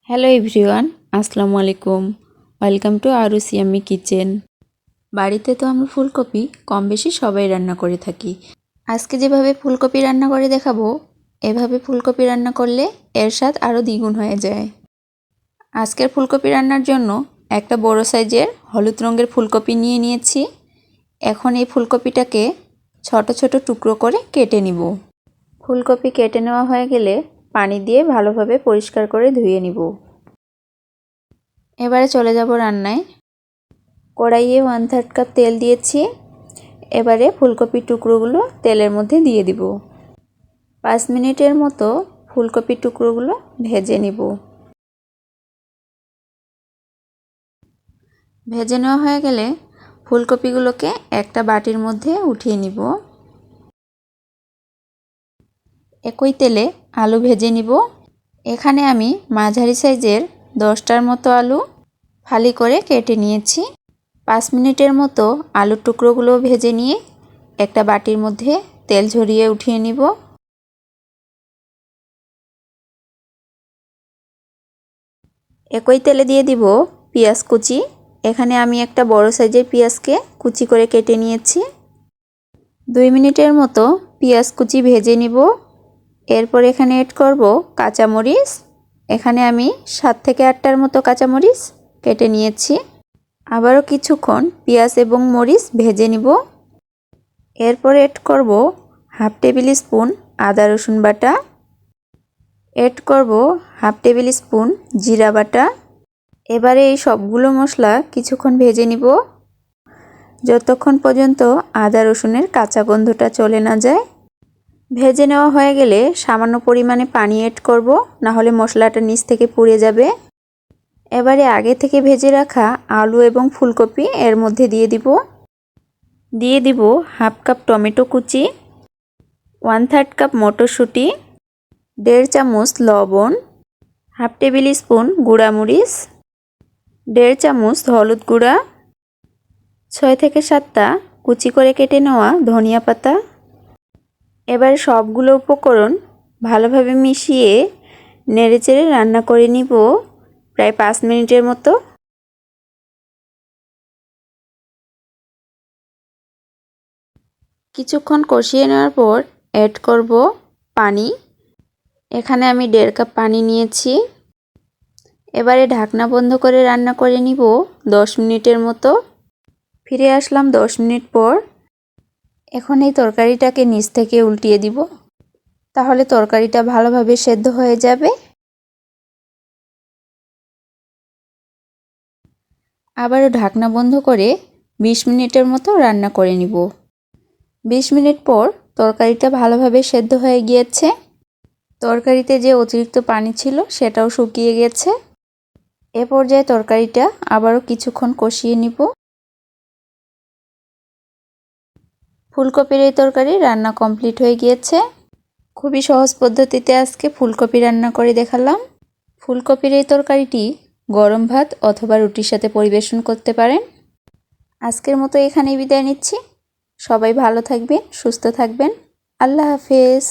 Hello everyone, আসসালামু আলাইকুম। Welcome to আরুসি আমি কিচেন। বাড়িতে তো আমরা ফুলকপি কম বেশি সবাই রান্না করে থাকি। আজকে যেভাবে ফুলকপি রান্না করে দেখাবো, এভাবে ফুলকপি রান্না করলে এর স্বাদ আরও দ্বিগুণ হয়ে যায়। আজকের ফুলকপি রান্নার জন্য একটা বড় সাইজের হলুদ রঙের ফুলকপি নিয়ে নিয়েছি। এখন এই ফুলকপিটাকে ছোট ছোট টুকরো করে কেটে নিব। ফুলকপি কেটে নেওয়া হয়ে গেলে পানি দিয়ে ভালোভাবে পরিষ্কার করে ধুয়ে নিব। এবারে চলে যাব রান্নায়। কড়াইয়ে 1/3 কাপ তেল দিয়েছি। এবারে ফুলকপির টুকরোগুলো তেলের মধ্যে দিয়ে দিব। 5 মিনিটের মতো ফুলকপির টুকরোগুলো ভেজে নিব। ভেজে নেওয়া হয়ে গেলে ফুলকপিগুলোকে একটা বাটির মধ্যে উঠিয়ে নিব। একই তেলে আলু ভেজে নিব। এখানে আমি মাঝারি সাইজের 10টার মতো আলু ফালি করে কেটে নিয়েছি। 5 মিনিটের মতো আলুর টুকরোগুলো ভেজে নিয়ে একটা বাটির মধ্যে তেল ঝরিয়ে উঠিয়ে নিব। একই তেলে দিয়ে দিব পেঁয়াজ কুচি। এখানে আমি একটা বড় সাইজের পেঁয়াজকে কুচি করে কেটে নিয়েছি। 2 মিনিটের মতো পেঁয়াজ কুচি ভেজে নিব। এরপর এখানে এড করব কাঁচামরিচ। এখানে আমি 7 থেকে 8টার মতো কাঁচামরিচ কেটে নিয়েছি। আবারও কিছুক্ষণ পেঁয়াজ এবং মরিচ ভেজে নিব। এরপর এড করব 1/2 টেবিল স্পুন আদা রসুন বাটা। এড করব 1/2 টেবিল স্পুন জিরা বাটা। এবারে এই সবগুলো মশলা কিছুক্ষণ ভেজে নিব, যতক্ষণ পর্যন্ত আদা রসুনের কাঁচা গন্ধটা চলে না যায়। ভেজে নেওয়া হয়ে গেলে সামান্য পরিমাণে পানি এড করব, না হলে মশলাটা নিচ থেকে পুড়ে যাবে। এবারে আগে থেকে ভেজে রাখা আলু এবং ফুলকপি এর মধ্যে দিয়ে দিব। 1/2 কাপ টমেটো কুচি, 1/3 কাপ মটরশুঁটি, 1.5 চামচ লবণ, 1/2 টেবিল স্পুন গুঁড়ামরিচ, 1.5 চামচ হলুদ গুঁড়া, 6 থেকে 7টা কুচি করে কেটে নেওয়া ধনিয়া পাতা। এবার সবগুলো উপকরণ ভালোভাবে মিশিয়ে নেড়েচেড়ে রান্না করে নিব প্রায় 5 মিনিটের মতো। কিছুক্ষণ কষিয়ে নেওয়ার পর অ্যাড করব পানি। এখানে আমি 1.5 কাপ পানি নিয়েছি। এবারে ঢাকনা বন্ধ করে রান্না করে নিব 10 মিনিটের মতো। ফিরে আসলাম 10 মিনিট পর। এখন এই তরকারিটাকে নিচ থেকে উল্টিয়ে দিব, তাহলে তরকারিটা ভালোভাবে সেদ্ধ হয়ে যাবে। আবারও ঢাকনা বন্ধ করে 20 মিনিটের মতো রান্না করে নিব। 20 মিনিট পর তরকারিটা ভালোভাবে সেদ্ধ হয়ে গিয়েছে। তরকারিতে যে অতিরিক্ত পানি ছিল সেটাও শুকিয়ে গেছে। এ পর্যায়ে তরকারিটা আবারও কিছুক্ষণ কষিয়ে নিব। ফুলকপির এই তরকারি রান্না কমপ্লিট হয়ে গিয়েছে। খুবই সহজ পদ্ধতিতে আজকে ফুলকপি রান্না করে দেখালাম। ফুলকপির এই তরকারিটি গরম ভাত অথবা রুটির সাথে পরিবেশন করতে পারেন। আজকের মতো এখানেই বিদায় নিচ্ছি। সবাই ভালো থাকবেন, সুস্থ থাকবেন। আল্লাহ হাফেজ।